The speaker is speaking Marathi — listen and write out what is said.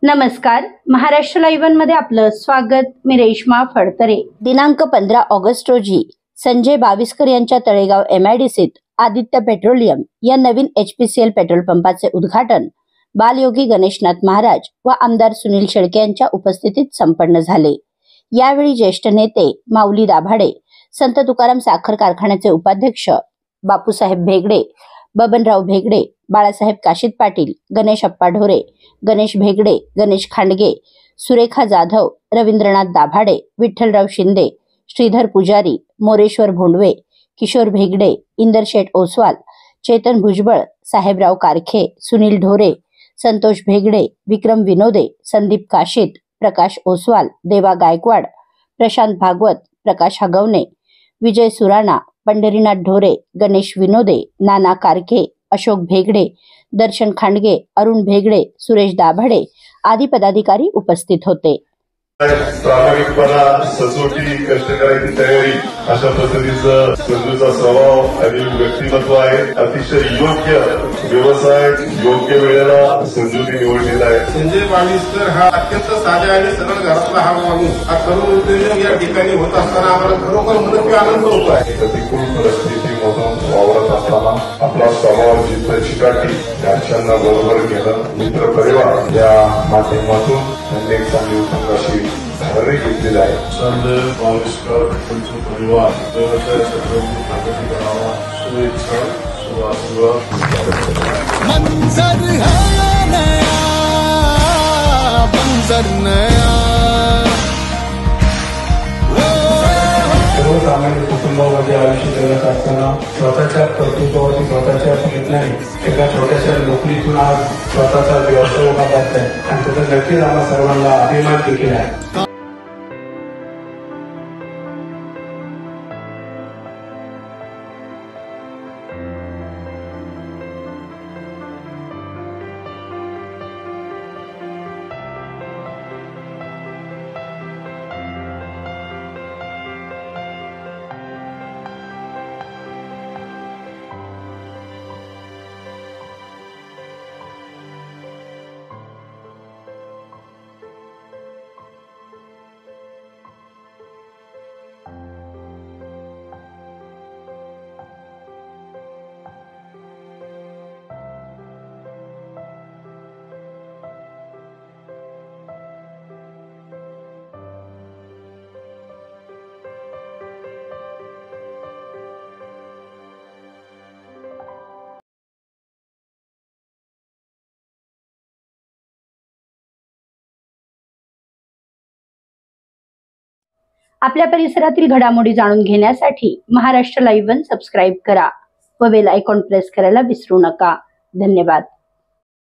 नमस्कार, महाराष्ट्र लाईव्ह मध्ये आपलं स्वागत। मी रेश्मा फडतरे। दिनांक 15 ऑगस्ट रोजी संजय बाविस्कर यांच्या तळेगाव MIDCत आदित्य पेट्रोलियम या नवीन HPCL पेट्रोल पंपाचे उद्घाटन बालयोगी गणेशनाथ महाराज व आमदार सुनील शेळके यांच्या उपस्थितीत संपन्न झाले। यावेळी ज्येष्ठ नेते माऊली दाभाडे, संत तुकाराम साखर कारखान्याचे उपाध्यक्ष बापूसाहेब भेगडे, बबनराव भेगडे, बाळासाहेब काशीद पाटील, गणेश अप्पा ढोरे, गणेश भेगडे, गणेश खांडगे, सुरेखा जाधव, रवींद्रनाथ दाभाडे, विठ्ठलराव शिंदे, श्रीधर पुजारी, मोरेश्वर भोंडवे, किशोर भेगडे, इंदरशेठ ओसवाल, चेतन भुजबळ, साहेबराव कारखे, सुनील ढोरे, संतोष भेगडे, विक्रम विनोदे, संदीप काशीद, प्रकाश ओसवाल, देवा गायकवाड, प्रशांत भागवत, प्रकाश हगवणे, विजय सुराणा, पंढरीनाथ ढोरे, गणेश विनोदे, नाना कारखे, अशोक भेगडे, दर्शन खांडगे, अरुण भेगडे, सुरेश दाभाडे आदी पदाधिकारी उपस्थित होते। प्रामाणिकपणा, सचोटी, कष्ट करायची तयारी अशा पद्धतीचं संजूचा स्वभाव आणि व्यक्तिमत्व आहे। अतिशय योग्य व्यवसाय योग्य वेळेला संजूने निवडलेला आहे। संजय बाविस्कर हा अत्यंत साध्या आणि सरळ घरातला हा माणूस हा तरुण उद्योजक या ठिकाणी होत असताना आम्हाला खरोखर मनस्वी आनंद होतो आहे। प्रतिकूल परिस्थितीमधून वावरत असताना आपला स्वभाव जिथं चिकाटी घरच्यांना बरोबर घेणं, मित्र परिवार या माध्यमातून अनेक चांगली उत्तंगाशी धारणे घेतलेले आहे। संजय बाविस्कर त्यांचा परिवार व्यवसाय क्षेत्राची प्रगती करावा, शुभेच्छा, शुभाशीर्वाद। मंजर है नया, मंजर नया। सर्वसामान्य कुटुंबामध्ये आयुष्य जगत असताना स्वतःच्या कर्तृत्वावरती स्वतःच्या प्रयत्नाने एका छोट्याशा नोकरीतून आज स्वतःचा व्यवसाय उभा करत आहे आणि त्याचा नक्कीच आम्हा सर्वांना अभिमान देखील आहे। आपल्या परिसरातील घडामोडी जाणून घेण्यासाठी महाराष्ट्र लाईव्ह सबस्क्राईब करा व बेल आयकॉन प्रेस करायला विसरू नका। धन्यवाद।